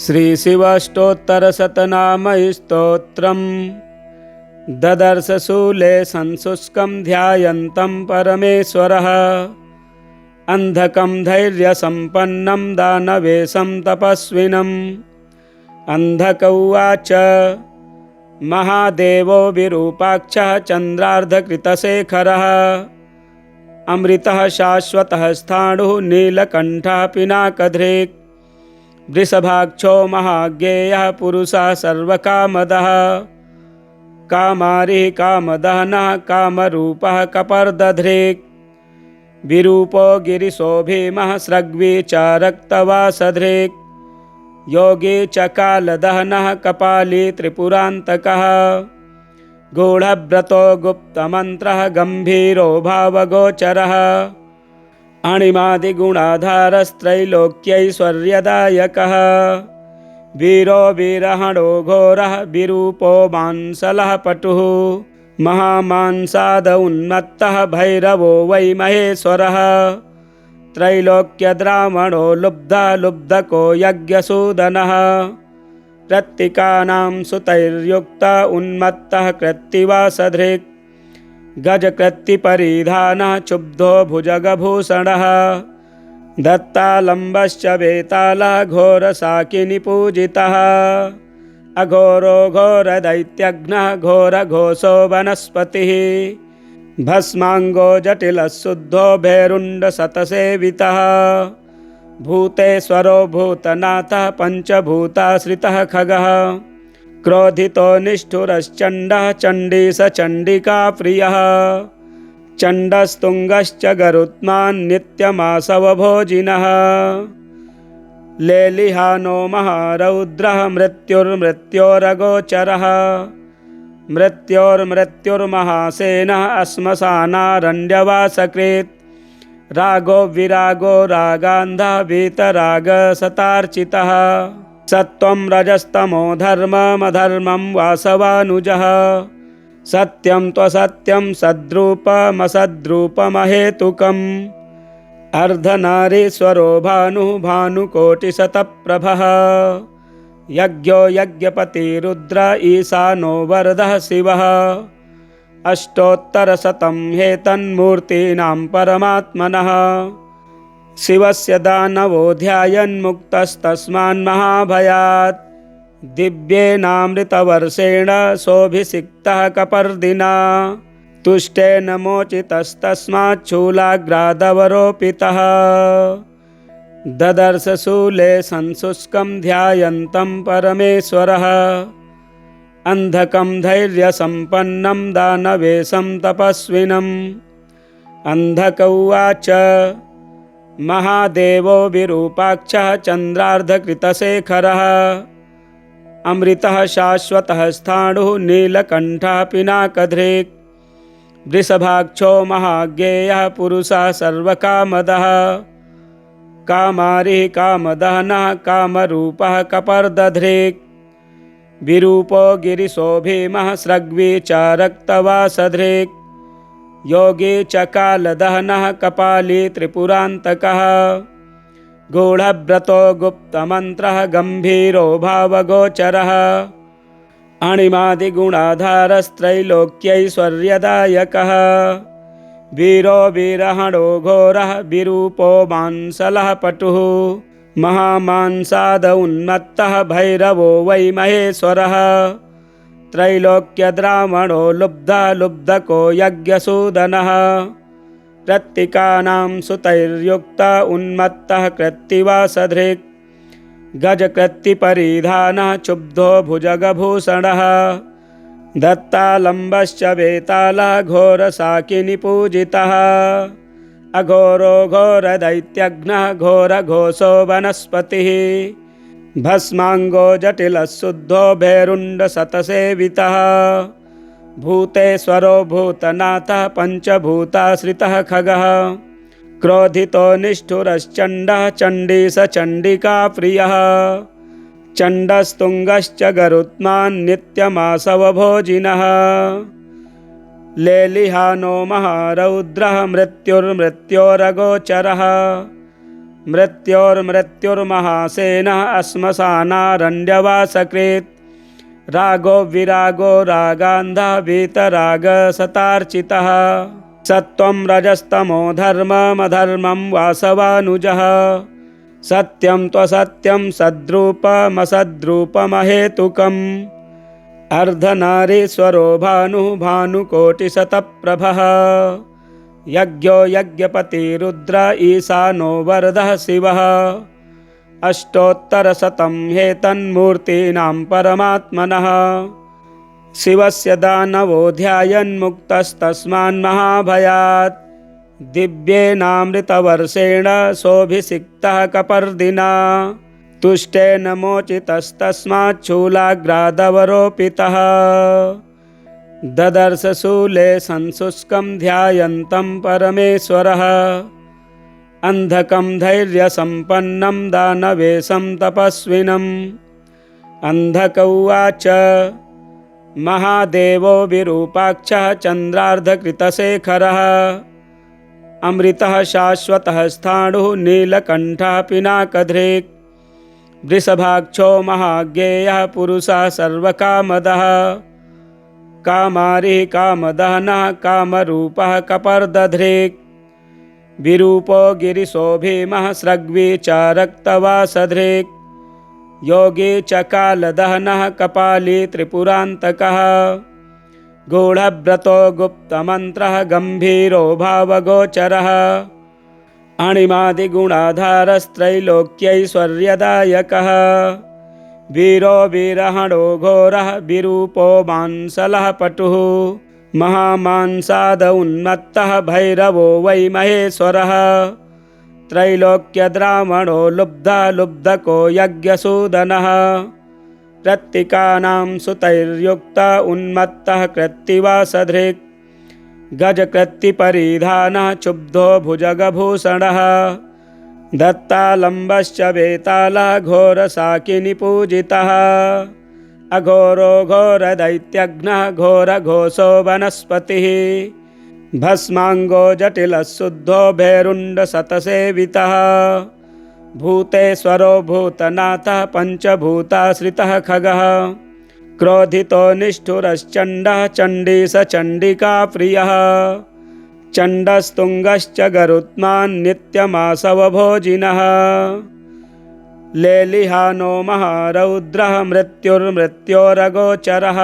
श्रीशिवाष्टोत्तरशतनामस्तोत्रम् ददर्श शूले संशुष्कं ध्यायन्तं परमेश्वरः। अन्धकं धैर्यसम्पन्नं दानवेशं तपस्विनम्। अन्धक उवाच महादेवो विरूपाक्षः चन्द्रार्धकृतशेखरः। अमृतः शाश्वतः स्थाणुः नीलकण्ठः पिनाकधृक्। वृषभाक्षो महाज्ञेयः पुरुषः सर्वकामदः। कामारिः कामदहनः कामरूपः कपर्दधृक्। विरूपो गिरिशो भीमः सृग्वी च रक्तवासधृक्। योगी च कालदहनः कपाली त्रिपुरान्तकः। गूढव्रतो गुप्तमन्त्रः गम्भीरो भावगोचरः। अणिमादिगुणाधारस्त्रैलोक्यैश्वर्यदायकः। वीरो वीरहणो घोरः विरूपो मांसलः पटुः। महामांसाद उन्मत्तः भैरवो वै महेश्वरः। त्रैलोक्यद्रावणो लुब्धः लुब्धको यज्ञसूदनः। कृत्तिकानां सुतैर्युक्तः उन्मत्तः कृत्तिवासधृक्। गजकृत्तिपरिधानः क्षुब्धो भुजगभूषणः। दत्तालम्बश्च वेतालः घोरशाकिनीपूजितः। अघोरो घोरदैत्यघ्नः घोरघोषो वनस्पतिः। भस्माङ्गो जटिलः शुद्धो भैरुण्डशतसेवितः। भूतेश्वरो भूतनाथः पञ्चभूताश्रितः खगः। क्रोधितो निष्ठुरश्चण्डः चण्डीश चण्डिकाप्रियः। चण्डस्तुङ्गश्च गरुत्मान् नित्यमासवभोजिनः। लेलिहानो महारौद्रः मृत्युर्मृत्योरगोचरः। मृत्योर्मृत्युर्महासेनः श्मशानारण्यवासकृत्। रागो विरागो रागान्धः वीतरागशतार्चितः। सत्त्वं रजस्तमो धर्ममधर्मं वासवानुजः। सत्यं त्वसत्यं सद्रूपमसद्रूपमहेतुकम्। अर्धनारीश्वरो भानुः भानुकोटिशतप्रभः। यज्ञो यज्ञपतिरुद्र ईशानो वरदः शिवः। अष्टोत्तरशतं हेतन्मूर्तीनां परमात्मनः। शिवस्य दानवो ध्यायन्मुक्तस्तस्मान्महाभयात्। दिव्येनामृतवर्षेण सोऽभिषिक्तः कपर्दिना। तुष्टेन मोचितस्तस्मात् शूलाग्रादवरोपितः। ददर्श शूले संशुष्कं ध्यायन्तं परमेश्वरः। अन्धकं धैर्यसम्पन्नं दानवेशं तपस्विनम्। अन्धक उवाच महादेवो विरूपाक्षः चन्द्रार्धकृतशेखरः। अमृतः शाश्वतः स्थाणुः नीलकण्ठः पिनाकधृक्। वृषभाक्षो महाज्ञेयः पुरुषः सर्वकामदः। कामारिः कामदहनः कामरूपः कपर्दधृक्। विरूपो गिरिशो भीमः सृग्वी च रक्तवासधृक्। योगी च कालदहनः कपाली त्रिपुरान्तकः। गूढव्रतो गुप्तमन्त्रः गम्भीरो भावगोचरः। अणिमादिगुणाधारस्त्रैलोक्यैश्वर्यदायकः। वीरो वीरहणो घोरः विरूपो मांसलः पटुः। महामांसाद उन्मत्तः भैरवो वै महेश्वरः। त्रैलोक्यद्रावणो लुब्धः लुब्धको यज्ञसूदनः। कृत्तिकानां सुतैर्युक्तः उन्मत्तः कृत्तिवासधृक्। गजकृत्तिपरिधानः क्षुब्धो भुजगभूषणः। दत्तालम्बश्च वेतालः घोरशाकिनीपूजितः। अघोरो घोरदैत्यघ्नः घोरघोषो वनस्पतिः। भस्माङ्गो जटिलः शुद्धो भैरुण्डशतसेवितः। भूतेश्वरो भूतनाथः पञ्चभूताश्रितः खगः। क्रोधितो निष्ठुरश्चण्डः चण्डीश चण्डिकाप्रियः। चण्डस्तुङ्गश्च गरुत्मान् नित्यमासवभोजिनः। लेलिहानो महारौद्रः मृत्युर्मृत्योरगोचरः। मृत्योर्मृत्युर्महासेनः श्मशानारण्यवासकृत् रागो विरागो रागान्धः वीतरागसतार्चितः सत्त्वं रजस्तमो धर्ममधर्मं वासवानुजः सत्यं त्वसत्यं सद्रूपमसद्रूपमहेतुकम् अर्धनारीश्वरो भानुः भानुकोटिशतप्रभः यज्ञो यज्ञपतिरुद्र ईशानो वरदः शिवः अष्टोत्तरशतं हेतन्मूर्तीनां परमात्मनः शिवस्य दानवो ध्यायन्मुक्तस्तस्मान्महाभयात् दिव्येनामृतवर्षेण सोऽभिषिक्तः कपर्दिना तुष्टेन मोचितस्तस्माच्छूलाग्रादवरोपितः ददर्श शूले संशुष्कं ध्यायन्तं परमेश्वरः अन्धकं धैर्यसम्पन्नं दानवेशं तपस्विनम् अन्धक उवाच महादेवो विरूपाक्षः चन्द्रार्धकृतशेखरः अमृतः शाश्वतः स्थाणुः नीलकण्ठः पिनाकधृक् वृषभाक्षो महाज्ञेयः पुरुषः सर्वकामदः कामारिः कामदहनः कामरूपः कपर्दधृक् विरूपो गिरिशो भीमः स्रग्वी च रक्तवासधृक् योगी च कालदहनः कपाली त्रिपुरान्तकः गूढव्रतो गुप्तमन्त्रः गम्भीरो भावगोचरः अणिमादिगुणाधारस्त्रैलोक्यैश्वर्यदायकः वीरो वीरहणो घोरः विरूपो मांसलः पटुः महामांसाद उन्मत्तः भैरवो वै महेश्वरः त्रैलोक्यद्रावणो लुब्धको यज्ञसूदनः कृत्तिकानां सुतैर्युक्त उन्मत्तः कृत्तिवासधृक् गजकृत्तिपरिधानः क्षुब्धो भुजगभूषणः दत्तालम्बश्च वेतालः घोरशाकिनिपूजितः अघोरो घोरदैत्यघ्नः घोरघोषो वनस्पतिः भस्माङ्गो जटिलः शुद्धो भैरुण्डशतसेवितः भूतेश्वरो भूतनाथः पञ्चभूताश्रितः खगः क्रोधितो निष्ठुरश्चण्डः चण्डीसचण्डिकाप्रियः चण्डस्तुङ्गश्च गरुत्मान् नित्यमासवभोजिनः लेलिहानो महारौद्रः मृत्युर्मृत्योरगोचरः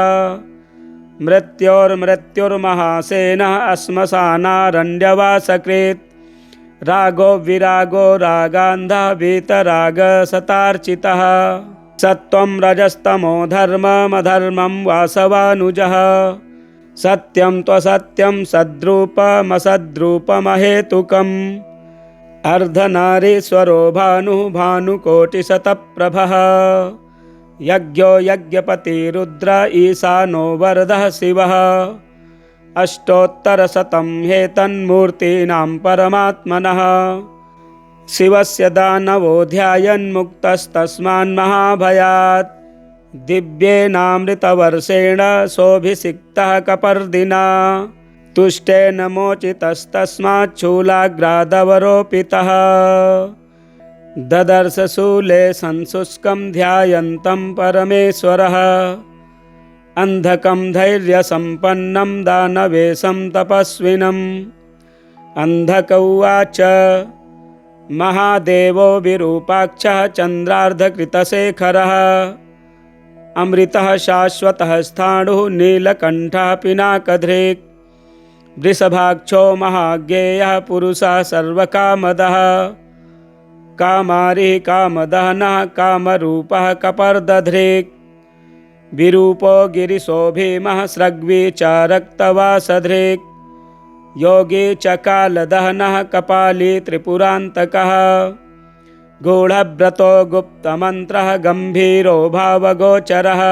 मृत्योर्मृत्युर्महासेनः श्मशानारण्यवासकृत् रागो विरागो रागान्धः वीतरागसतार्चितः सत्त्वं रजस्तमो धर्ममधर्मं वासवानुजः सत्यं त्वसत्यं सद्रूपमसद्रूपमहेतुकम् अर्धनारीश्वरो भानुः भानुकोटिशतप्रभः यज्ञो यज्ञपतिरुद्र ईशानो वरदः शिवः अष्टोत्तरशतं हेतन्मूर्तीनां परमात्मनः शिवस्य दानवो ध्यायन्मुक्तस्तस्मान्महाभयात् दिव्येनामृतवर्षेण सोऽभिषिक्तः कपर्दिना तुष्टेन मोचितस्तस्माच्छूलाग्रादवरोपितः ददर्श शूले संशुष्कं ध्यायन्तं परमेश्वरः अन्धकं धैर्यसम्पन्नं दानवेशं तपस्विनम् अन्धक उवाच महादेवो विरूपाक्षः चन्द्रार्धकृतशेखरः अमृतः शाश्वतः स्थाणुः नीलकण्ठः पिनाकधृक् वृषभाक्षो महाज्ञेयः पुरुषः सर्वकामदः कामारिः कामदहनः कामरूपः कपर्दधृक् विरूपो गिरिशो भीमः स्रग्वी च रक्तवासधृक् योगी च कालदहनः कपाली त्रिपुरान्तकः गूढव्रतो गुप्तमन्त्रः गम्भीरो भावगोचरः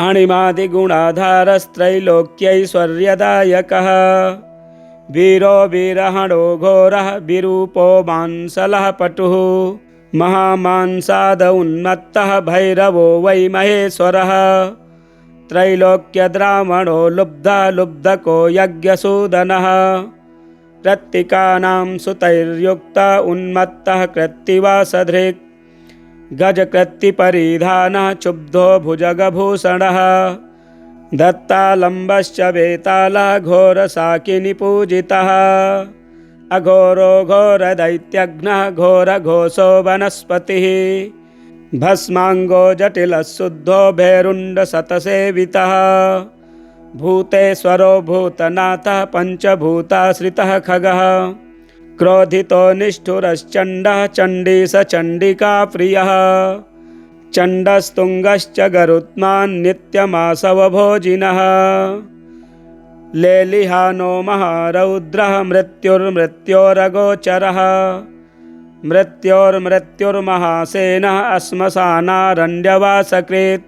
अणिमादिगुणाधारस्त्रैलोक्यैश्वर्यदायकः वीरो वीरहणो घोरः विरूपो मांसलः पटुः महामांसाद उन्मत्तः भैरवो वै महेश्वरः त्रैलोक्यद्रावणो लुब्धको यज्ञसूदनः कृत्तिकानां सुतैर्युक्त उन्मत्तः कृत्तिवासधृक् गजकृत्तिपरिधानः क्षुब्धो भुजगभूषणः दत्तालम्बश्च वेतालः घोरशाकिनिपूजितः अघोरो घोरदैत्यघ्नः घोरघोषो वनस्पतिः भस्माङ्गो जटिलः शुद्धो भैरुण्डशतसेवितः भूतेश्वरो भूतनाथः पञ्चभूताश्रितः खगः क्रोधितो निष्ठुरश्चण्डः चण्डीसचण्डिका प्रियः चण्डस्तुङ्गश्च गरुत्मान् नित्यमासवभोजिनः लेलिहानो महारौद्रः मृत्युर्मृत्योरगोचरः मृत्योर्मृत्युर्महासेनः श्मशानारण्यवासकृत्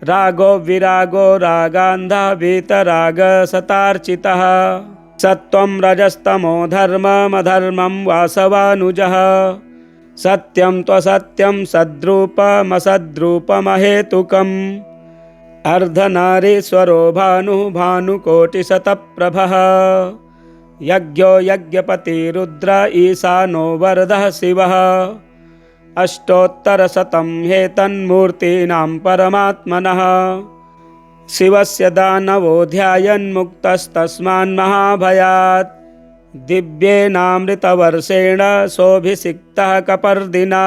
रागो विरागो रागान्धः वीतरागशतार्चितः सत्त्वं रजस्तमो धर्ममधर्मं वासवानुजः सत्यं त्वसत्यं सद्रूपमसद्रूपमहेतुकम् अर्धनारीश्वरो भानुः भानुकोटिशतप्रभः यज्ञो यज्ञपतिरुद्र ईशानो वरदः शिवः अष्टोत्तरशतं हेतन्मूर्तीनां परमात्मनः शिवस्य दानवो ध्यायन्मुक्तस्तस्मान्महाभयात् दिव्येनामृतवर्षेण सोऽभिषिक्तः कपर्दिना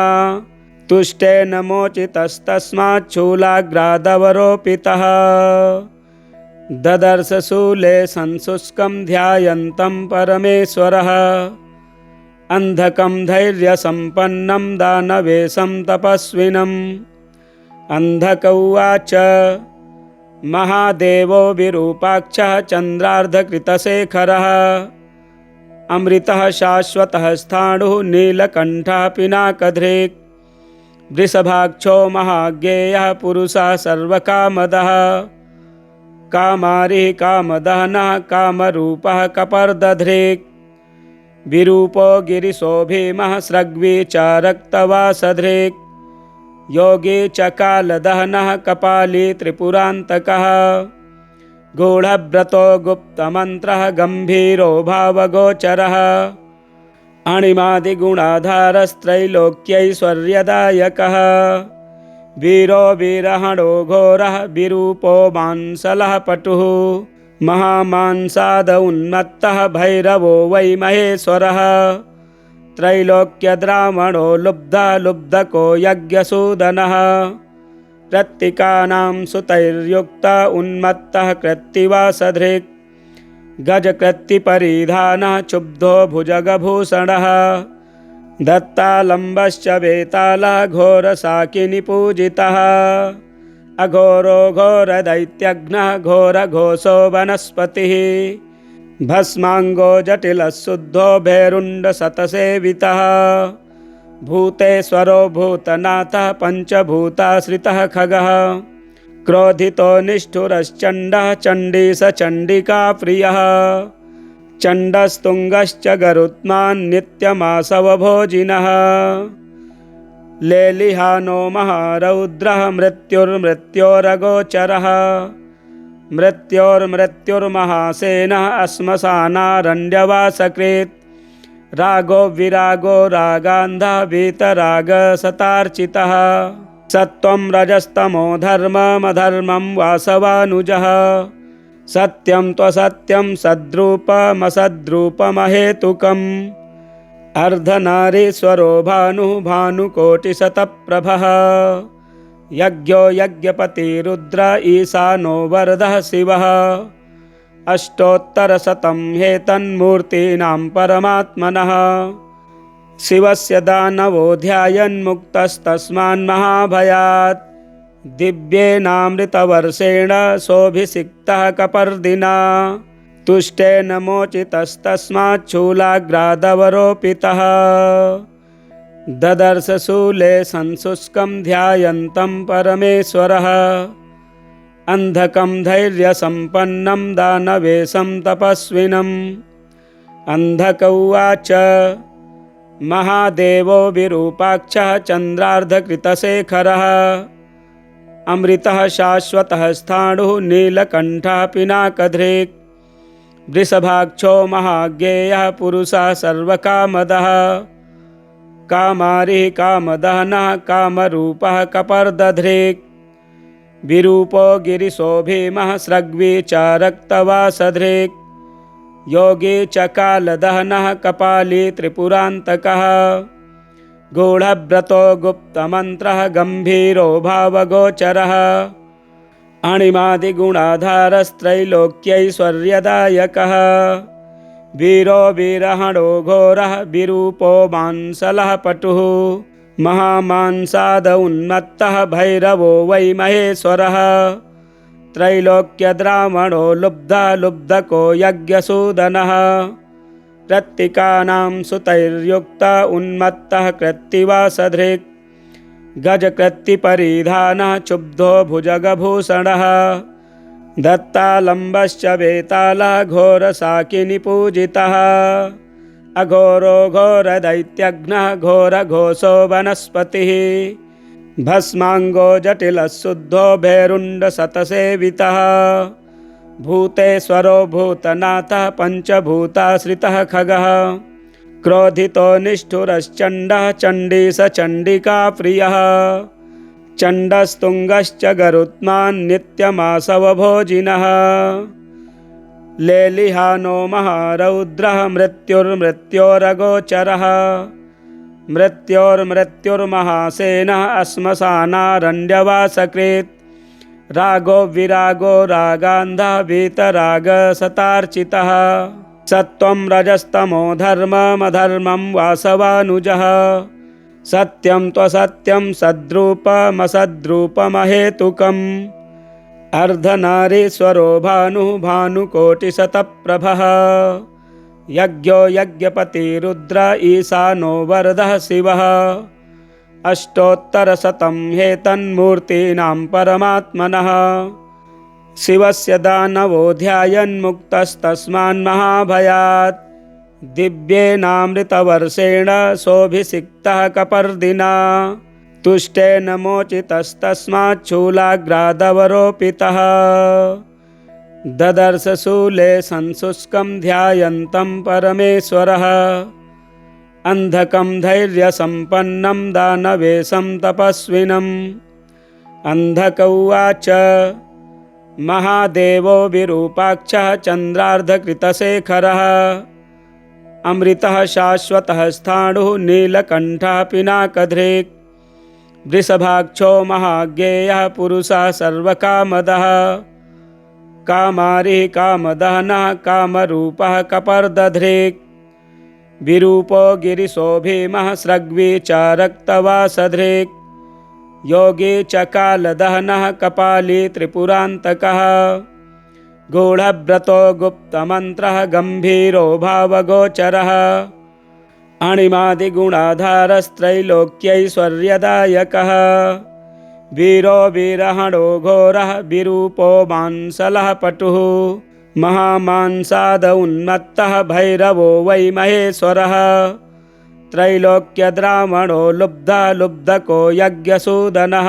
तुष्टेन मोचितस्तस्मात् शूलाग्रादवरोपितः ददर्श शूले संशुष्कं ध्यायन्तं परमेश्वरः अन्धकं धैर्यसम्पन्नं दानवेशं तपस्विनम् अन्धक उवाच महादेवो विरूपाक्षः चन्द्रार्धकृतशेखरः अमृतः शाश्वतः स्थाणुः नीलकण्ठः पिनाकधृक् वृषभाक्षो महाज्ञेयः पुरुषः सर्वकामदः कामारिः कामदहनः कामरूपः कपर्दधृक् विरूपो गिरिशो भीमः स्रग्वी च रक्तवासधृक् योगी च कालदहनः कपाली त्रिपुरान्तकः गूढव्रतो गुप्तमन्त्रः गम्भीरो भावगोचरः अणिमादिगुणाधारस्त्रैलोक्यैश्वर्यदायकः वीरो वीरहणो घोरः विरूपो मांसलः पटुः महामांसाद उन्मत्तः भैरवो वै महेश्वरः त्रैलोक्यद्रावणो लुब्धः लुब्धको यज्ञसूदनः कृत्तिकानां सुतैर्युक्त उन्मत्तः कृत्तिवासधृक् गजकृत्तिपरिधानः क्षुब्धो भुजगभूषणः दत्तालम्बश्च वेतालः घोरशाकिनिपूजितः अघोरो घोरदैत्यघ्नः घोरघोषो वनस्पतिः भस्माङ्गो जटिलः शुद्धो भैरुण्डशतसेवितः भूतेश्वरो भूतनाथः पञ्चभूताश्रितः खगः क्रोधितो निष्ठुरश्चण्डः चण्डीसचण्डिका प्रियः चण्डस्तुङ्गश्च गरुत्मान् नित्यमासवभोजिनः लेलिहानो महारौद्रः मृत्युर्मृत्योरगोचरः मृत्योर्मृत्युर्महासेनः श्मशानारण्यवासकृत् रागो विरागो रागान्धः वीतरागशतार्चितः सत्त्वं रजस्तमो धर्ममधर्मं वासवानुजः सत्यं त्वसत्यं सद्रूपमसद्रूपमहेतुकम् अर्धनारीश्वरो भानुः भानुकोटिशतप्रभः यज्ञो यज्ञपतिरुद्र ईशानो वरदः शिवः अष्टोत्तरशतं हेतन्मूर्तीनां परमात्मनः शिवस्य दानवो ध्यायन्मुक्तस्तस्मान्महाभयात् दिव्येनामृतवर्षेण सोऽभिषिक्तः कपर्दिना तुष्टेन मोचितस्तस्मात् शूलाग्रादवरोपितः ददर्श शूले संशुष्कं ध्यायन्तं परमेश्वरः अन्धकं धैर्यसम्पन्नं दानवेशं तपस्विनम् अन्धक उवाच महादेवो विरूपाक्षः चन्द्रार्धकृतशेखरः अमृतः शाश्वतः स्थाणुः नीलकण्ठः पिनाकधृक् वृषभाक्षो महाज्ञेयः पुरुषः सर्वकामदः कामारिः कामदहनः कामरूपः कपर्दध्रेक् विरूपो गिरिशो भीमः सृग्वी च रक्तवासध्रेक् योगी च कालदहनः कपाली त्रिपुरान्तकः गूढव्रतो गुप्तमन्त्रः गम्भीरो भावगोचरः अणिमादिगुणाधारस्त्रैलोक्यैश्वर्यदायकः वीरो वीरहणो घोरः विरूपो मांसलः पटुः महामांसाद उन्मत्तः भैरवो वै महेश्वरः त्रैलोक्यद्रावणो लुब्धः लुब्धको यज्ञसूदनः कृत्तिकानां सुतैर्युक्तः उन्मत्तः कृत्तिवासधृक् गजकृत्तिपरिधानः क्षुब्धो भुजगभूषणः दत्तालम्बश्च वेतालः घोरशाकिनीपूजितः अघोरो घोरदैत्यघ्नः घोरघोषो वनस्पतिः भस्माङ्गो जटिलः शुद्धो भैरुण्डशतसेवितः भूतेश्वरो भूतनाथः पञ्चभूताश्रितः खगः क्रोधितो निष्ठुरश्चण्डः चण्डीसचण्डिका प्रियः चण्डस्तुङ्गश्च गरुत्मान् नित्यमासवभोजिनः लेलिहानो महारौद्रः मृत्युर्मृत्योरगोचरः मृत्योर्मृत्युर्महासेनः श्मशानारण्यवासकृत् रागो विरागो रागान्धः वीतरागसतार्चितः सत्त्वं रजस्तमो धर्ममधर्मं वासवानुजः सत्यं त्वसत्यं सद्रूपमसद्रूपमहेतुकम् अर्धनारीश्वरो भानुः भानुकोटिशतप्रभः यज्ञो यज्ञपतिरुद्र ईशानो वरदः शिवः अष्टोत्तरशतं हेतन्मूर्तीनां परमात्मनः शिवस्य दानवो ध्यायन्मुक्तस्तस्मान्महाभयात् दिव्येनामृतवर्षेण सोऽभिषिक्तः कपर्दिना तुष्टेन मोचितस्तस्माच्छूलाग्रादवरोपितः ददर्श शूले संशुष्कं ध्यायन्तं परमेश्वरः अन्धकं धैर्यसम्पन्नं दानवेशं तपस्विनम् अन्धक उवाच महादेवो विरूपाक्षः चन्द्रार्धकृतशेखरः अमृतः शाश्वतः स्थाणुः नीलकण्ठः पिनाकधृक् वृषभाक्षो महाज्ञेयः पुरुषः सर्वकामदः कामारिः कामदहनः कामरूपः कपर्दध्रेक् विरूपो गिरिशो भीमः सृग्वी च रक्तवासध्रेक् योगी च कालदहनः कपाली त्रिपुरान्तकः गूढव्रतो गुप्तमन्त्रः गम्भीरो भावगोचरः अणिमादिगुणाधारस्त्रैलोक्यैश्वर्यदायकः वीरो वीरहणो घोरः विरूपो मांसलः पटुः महामांसाद उन्मत्तः भैरवो वै महेश्वरः त्रैलोक्यद्रावणो लुब्धः लुब्धको यज्ञसूदनः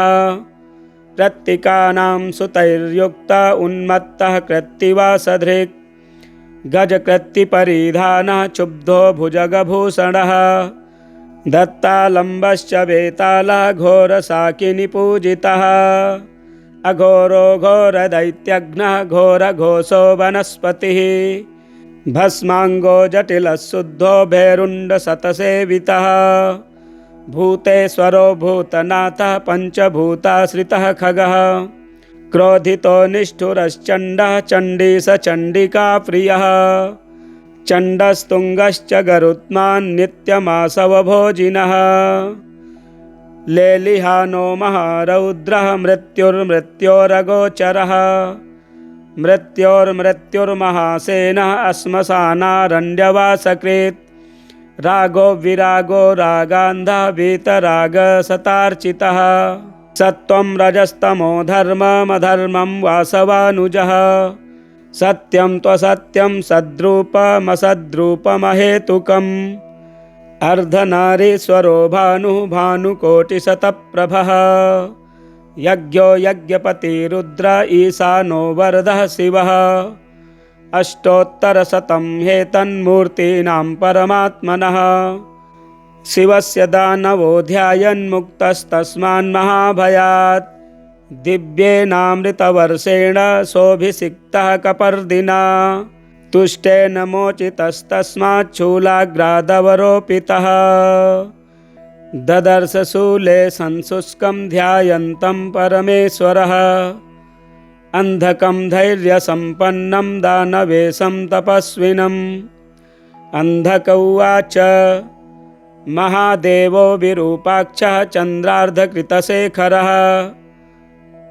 कृत्तिकानां सुतैर्युक्तः उन्मत्तः कृत्तिवासधृक् गजकृत्तिपरिधानः क्षुब्धो भुजगभूषणः दत्तालम्बश्च वेतालः घोरशाकिनीपूजितः अघोरो घोरदैत्यघ्नः घोरघोषो वनस्पतिः भस्माङ्गो जटिलः शुद्धो भैरुण्डशतसेवितः भूतेश्वरो भूतनाथः पञ्चभूताश्रितः खगः क्रोधितो निष्ठुरश्चण्डः चण्डीसचण्डिका प्रियः चण्डस्तुङ्गश्च गरुत्मान् नित्यमासवभोजिनः लेलिहानो महारौद्रः मृत्युर्मृत्योरगोचरः मृत्योर्मृत्युर्महासेनः श्मशानारण्यवासकृत् रागो विरागो रागान्धः वीतरागसतार्चितः सत्त्वं रजस्तमो धर्ममधर्मं वासवानुजः सत्यं त्वसत्यं सद्रूपमसद्रूपमहेतुकम् अर्धनारीश्वरो भानुः भानुकोटिशतप्रभः यज्ञो यज्ञपतिरुद्र ईशानो वरदः शिवः अष्टोत्तरशतं हेतन्मूर्तीनां परमात्मनः शिवस्य दानवो ध्यायन्मुक्तस्तस्मान्महाभयात् दिव्येनामृतवर्षेण सोऽभिषिक्तः कपर्दिना तुष्टेन मोचितस्तस्मात् शूलाग्रादवरोपितः ददर्श शूले संशुष्कं ध्यायन्तं परमेश्वरः अन्धकं धैर्यसम्पन्नं दानवेशं तपस्विनम् अन्धक उवाच महादेवो विरूपाक्षः चन्द्रार्धकृतशेखरः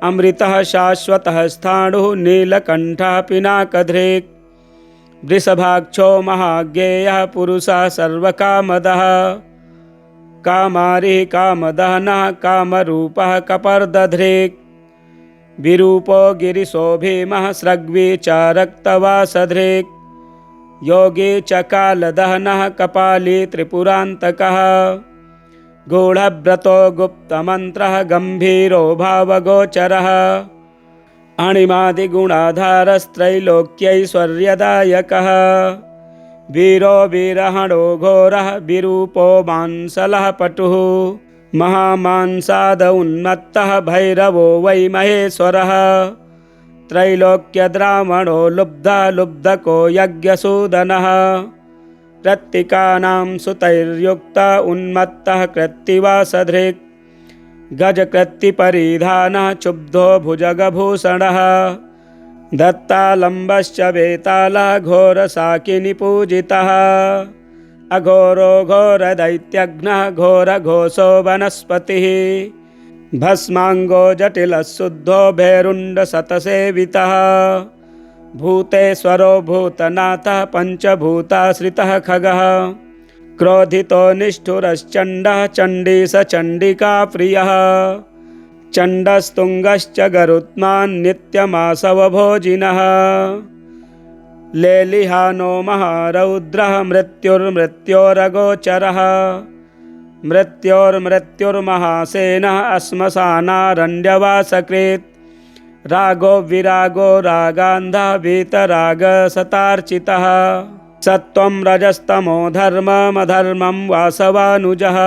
अमृतः शाश्वतः स्थाणुः नीलकण्ठः पिनाकधृक् वृषभाक्षो महाज्ञेयः पुरुषः सर्वकामदः कामारिः कामदहनः कामरूपः कपर्दधृक् विरूपो गिरिशो भीमः सृग्वी च रक्तवासधृक् योगी च कालदहनः कपाली त्रिपुरान्तकः गूढव्रतो गुप्तमन्त्रः गम्भीरो भावगोचरः अणिमादिगुणाधारस्त्रैलोक्यैश्वर्यदायकः वीरो वीरहणो घोरः विरूपो मांसलः पटुः महामांसाद उन्मत्तः भैरवो वै महेश्वरः त्रैलोक्यद्रावणो लुब्धः लुब्धको यज्ञसूदनः कृत्तिकानां सुतैर्युक्त उन्मत्तः कृत्तिवासधृक् गजकृत्तिपरिधानः क्षुब्धो भुजगभूषणः दत्तालम्बश्च वेतालः घोरशाकिनिपूजितः अघोरो घोरदैत्यघ्नः घोरघोषो वनस्पतिः भस्माङ्गो जटिलः शुद्धो भैरुण्डशतसेवितः भूतेश्वरो भूतनाथः पञ्चभूताश्रितः खगः क्रोधितो निष्ठुरश्चण्डः चण्डीश चण्डिका प्रियः चण्डस्तुङ्गश्च गरुत्मान् नित्यमासवभोजिनः लेलिहानो महारौद्रः मृत्युर्मृत्योरगोचरः मृत्योर्मृत्युर्महासेनः श्मशानारण्यवासकृत् रागो विरागो रागान्धः वीतरागशतार्चितः सत्त्वं रजस्तमो धर्ममधर्मं वासवानुजः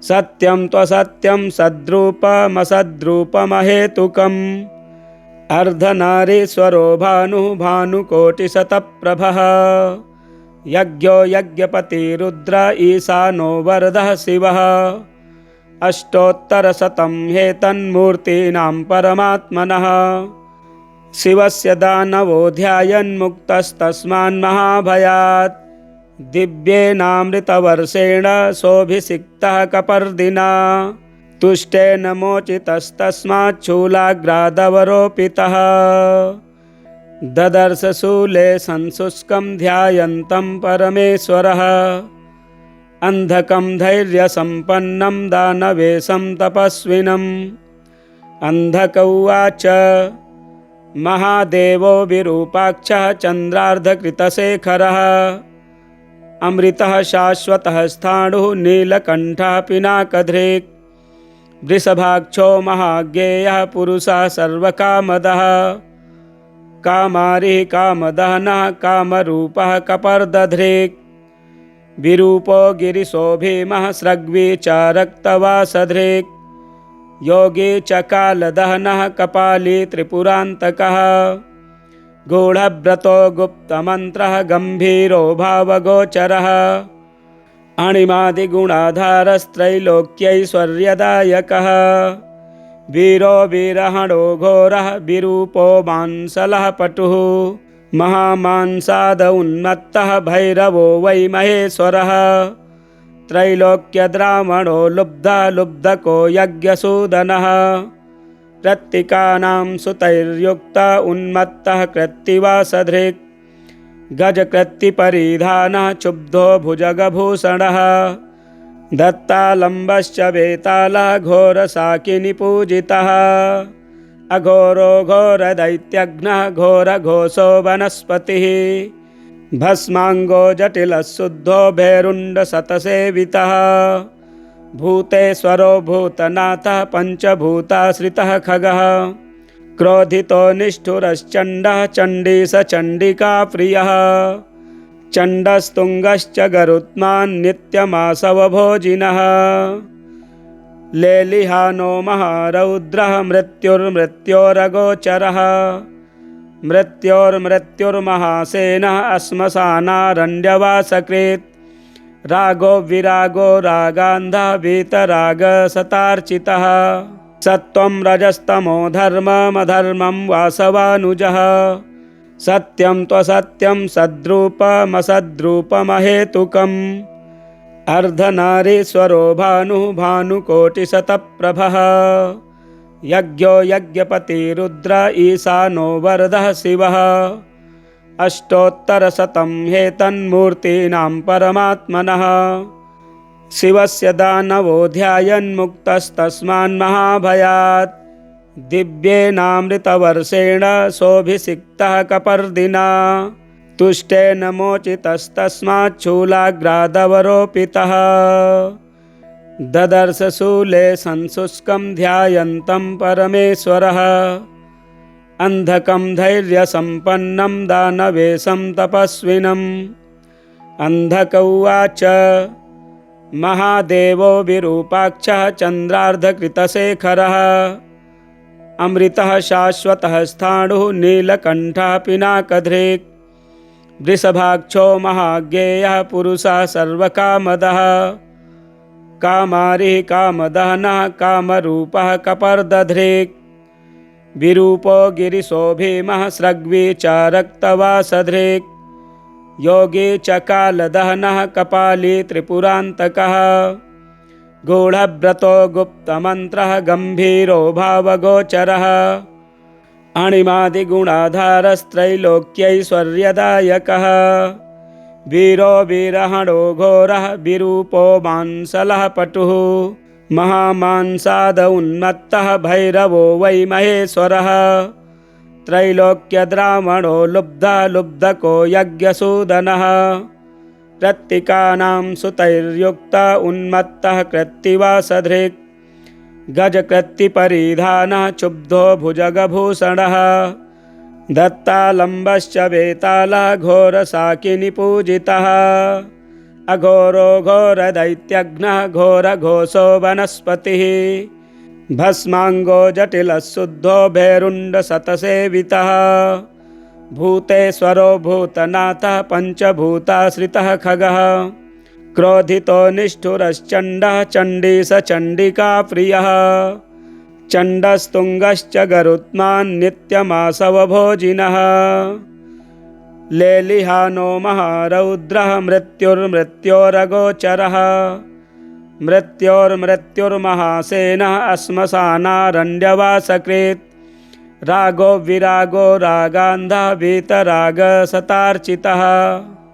सत्यं त्वसत्यं सद्रूपमसद्रूपमहेतुकम् अर्धनारीश्वरो भानुः भानुकोटिशतप्रभः यज्ञो यज्ञपतिरुद्र ईशानो वरदः शिवः अष्टोत्तरशतं हेतन्मूर्तीनां परमात्मनः शिवस्य दानवो ध्यायन्मुक्तस्तस्मान्महाभयात् दिव्येनामृतवर्षेण सोऽभिषिक्तः कपर्दिना तुष्टेन मोचितस्तस्मात् शूलाग्रादवरोपितः ददर्श शूले संशुष्कं ध्यायन्तं परमेश्वरः अन्धकं धैर्यसम्पन्नं दानवेशं तपस्विनम् अन्धक उवाच महादेवो विरूपाक्षः चन्द्रार्धकृतशेखरः अमृतः शाश्वतः स्थाणुः नीलकण्ठः पिनाकधृक् वृषभाक्षो महाज्ञेयः पुरुषः सर्वकामदः कामारिः कामदहनः कामरूपः कपर्दधृक् विरूपो गिरिशो भीमः सृग्वी च रक्तवासधृक् योगी च कालदहनः कपाली त्रिपुरान्तकः गूढव्रतो गुप्तमन्त्रः गम्भीरो भावगोचरः अणिमादिगुणाधारस्त्रैलोक्यैश्वर्यदायकः वीरो वीरहणो घोरः विरूपो मांसलः पटुः महामांसाद उन्मत्तः भैरवो वै महेश्वरः त्रैलोक्यद्रावणो लुब्धः लुब्धको यज्ञसूदनः कृत्तिकानां सुतैर्युक्त उन्मत्तः कृत्तिवासधृक् गजकृत्तिपरिधानः क्षुब्धो भुजगभूषणः दत्तालम्बश्च वेतालः घोरशाकिनिपूजितः अघोरो घोरदैत्यघ्नः घोरघोषो वनस्पतिः भस्माङ्गो जटिलः शुद्धो भैरुण्डशतसेवितः भूतेश्वरो भूतनाथः पञ्चभूताश्रितः खगः क्रोधितो निष्ठुरश्चण्डः चण्डी स चण्डिका प्रियः चण्डस्तुङ्गश्च गरुत्मान् नित्यमासवभोजिनः लेलिहानो महारौद्रः मृत्युर्मृत्योरगोचरः मृत्योर्मृत्युर्महासेनः श्मशानारण्यवासकृत् रागो विरागो रागान्धः वीतरागसतार्चितः सत्त्वं रजस्तमो धर्ममधर्मं वासवानुजः सत्यं त्वसत्यं सद्रूपमसद्रूपमहेतुकम् अर्धनारीश्वरो भानुः भानुकोटिशतप्रभः यज्ञो यज्ञपतिरुद्र ईशानो वरदः शिवः अष्टोत्तरशतं हेतन्मूर्तीनां परमात्मनः शिवस्य दानवो ध्यायन्मुक्तस्तस्मान्महाभयात् दिव्येनामृतवर्षेण सोऽभिषिक्तः कपर्दिना तुष्टेन मोचितस्तस्मात् शूलाग्रादवरोपितः ददर्श शूले संशुष्कं ध्यायन्तं परमेश्वरः अन्धकं धैर्यसम्पन्नं दानवेशं तपस्विनम् अन्धक उवाच महादेवो विरूपाक्षः चन्द्रार्धकृतशेखरः अमृतः शाश्वतः स्थाणुः नीलकण्ठः पिनाकधृक् वृषभाक्षो महाज्ञेयः पुरुषः सर्वकामदः कामारिः कामदहनः कामरूपः कपर्दधृक् विरूपो गिरिशो भीमः स्रग्वी च रक्तवासधृक् योगी च कालदहनः कपाली त्रिपुरान्तकः गूढव्रतो गुप्तमन्त्रः गम्भीरो भावगोचरः अणिमादिगुणाधारस्त्रैलोक्यैश्वर्यदायकः वीरो वीरहणो घोरः विरूपो मांसलः पटुः महामांसाद उन्मत्तः भैरवो वै महेश्वरः त्रैलोक्यद्रावणो लुब्धः लुब्धको यज्ञसूदनः कृत्तिकानां सुतैर्युक्त उन्मत्तः कृत्तिवासधृक् गजकृत्तिपरिधानः क्षुब्धो भुजगभूषणः दत्तालम्बश्च वेतालः घोरशाकिनीपूजितः अघोरो घोरदैत्यघ्नः घोरघोषो वनस्पतिः भस्माङ्गो जटिलः शुद्धो भैरुण्डशतसेवितः भूतेश्वरो भूतनाथः पञ्चभूताश्रितः खगः क्रोधितो निष्ठुरश्चण्डः चण्डी स चण्डिका प्रियः चण्डस्तुङ्गश्च गरुत्मान् नित्यमासवभोजिनः लेलिहानो महारौद्रः मृत्युर्मृत्योरगोचरः मृत्योर्मृत्युर्महासेनः श्मशानारण्यवासकृत् रागो विरागो रागान्धः वीतरागसतार्चितः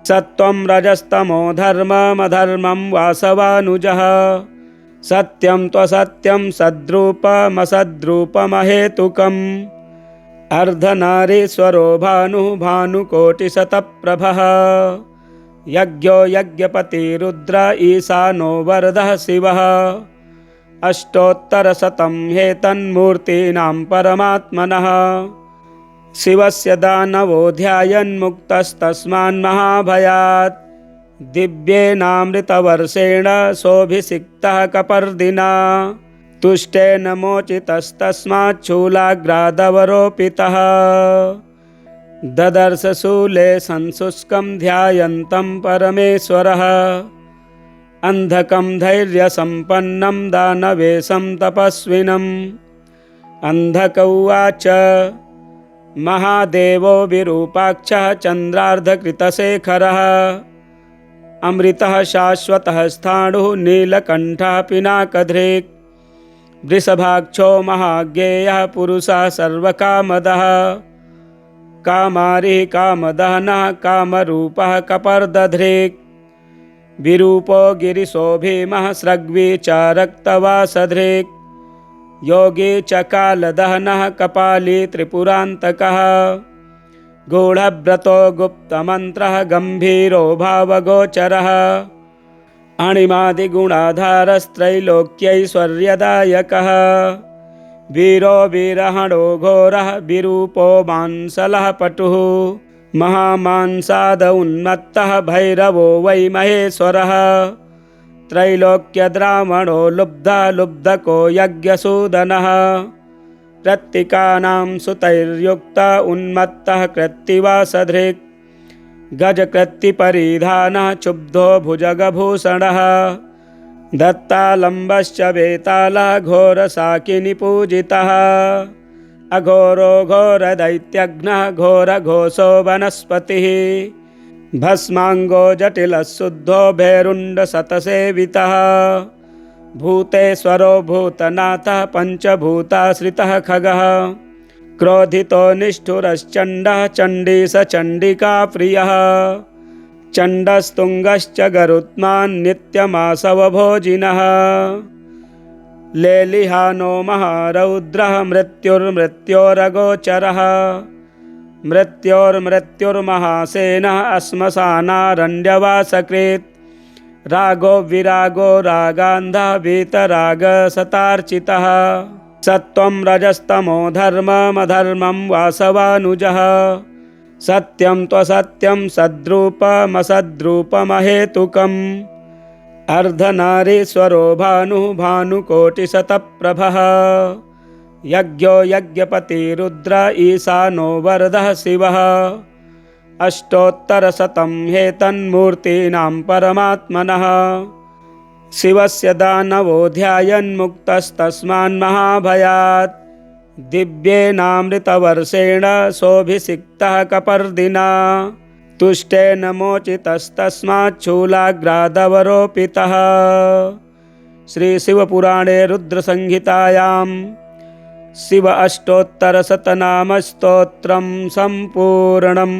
सत्त्वं रजस्तमो धर्ममधर्मं वासवानुजः सत्यं त्वसत्यं सद्रूपमसद्रूपमहेतुकम् अर्धनारीश्वरो भानुः भानुकोटिशतप्रभः यज्ञो यज्ञपतिरुद्र ईशानो वरदः शिवः अष्टोत्तरशतं हेतन्मूर्तीनां परमात्मनः शिवस्य दानवो ध्यायन्मुक्तस्तस्मान्महाभयात् दिव्येनामृतवर्षेण सोऽभिषिक्तः कपर्दिना तुष्टेन मोचितस्तस्मात् शूलाग्रादवरोपितः ददर्श शूले संशुष्कं ध्यायन्तं परमेश्वरः अन्धकं धैर्यसम्पन्नं दानवेशं तपस्विनम् अन्धक उवाच महादेवो विरूपाक्षः चन्द्रार्धकृतशेखरः अमृतः शाश्वतः स्थाणुः नीलकण्ठः पिनाकधृक् वृषभाक्षो महाज्ञेयः पुरुषः सर्वकामदः कामारिः कामदहनः कामरूपः कपर्दधृक् विरूपो गिरिशो भीमः स्रग्वी च रक्तवासधृक् योगी च कालदहनः कपाली त्रिपुरान्तकः गूढव्रतो गुप्तमन्त्रः गम्भीरो भावगोचरः अणिमादिगुणाधारस्त्रैलोक्यैश्वर्यदायकः वीरो वीरहणो घोरः विरूपो मांसलः पटुः महामांसाद उन्मत्तः भैरवो वै महेश्वरः त्रैलोक्यद्रावणो लुब्धको यज्ञसूदनः कृत्तिकानां सुतैर्युक्त उन्मत्तः कृत्तिवासधृक् गजकृत्तिपरिधानः क्षुब्धो भुजगभूषणः दत्तालम्बश्च वेतालः घोरशाकिनीपूजितः अघोरो घोरदैत्यघ्नः घोरघोषो वनस्पतिः भस्माङ्गो जटिलः शुद्धो भैरुण्डशतसेवितः भूतेश्वरो भूतनाथः पञ्चभूताश्रितः खगः क्रोधितो निष्ठुरश्चण्डः चण्डीसचण्डिकाप्रियः चण्डस्तुङ्गश्च गरुत्मान् नित्यमासवभोजिनः लेलिहानो महारौद्रः मृत्युर्मृत्योरगोचरः मृत्योर्मृत्युर्महासेनः श्मशानारण्यवासकृत् रागो विरागो रागान्धः वीतरागशतार्चितः सत्त्वं रजस्तमो धर्ममधर्मं वासवानुजः सत्यं त्वसत्यं सद्रूपमसद्रूपमहेतुकम् अर्धनारीश्वरो भानुः भानुकोटिशतप्रभः यज्ञो यज्ञपतिरुद्र ईशानो वरदः शिवः अष्टोत्तरशतं हेतन्मूर्तीनां परमात्मनः शिवस्य दानवो ध्यायन्मुक्तस्तस्मान्महाभयात् दिव्येनामृतवर्षेण सोऽभिषिक्तः कपर्दिना तुष्टेन मोचितस्तस्मात् शूलाग्रादवरोपितः। श्रीशिवपुराणे रुद्रसंहितायां शिव अष्टोत्तरशतनामस्तोत्रं सम्पूर्णम्।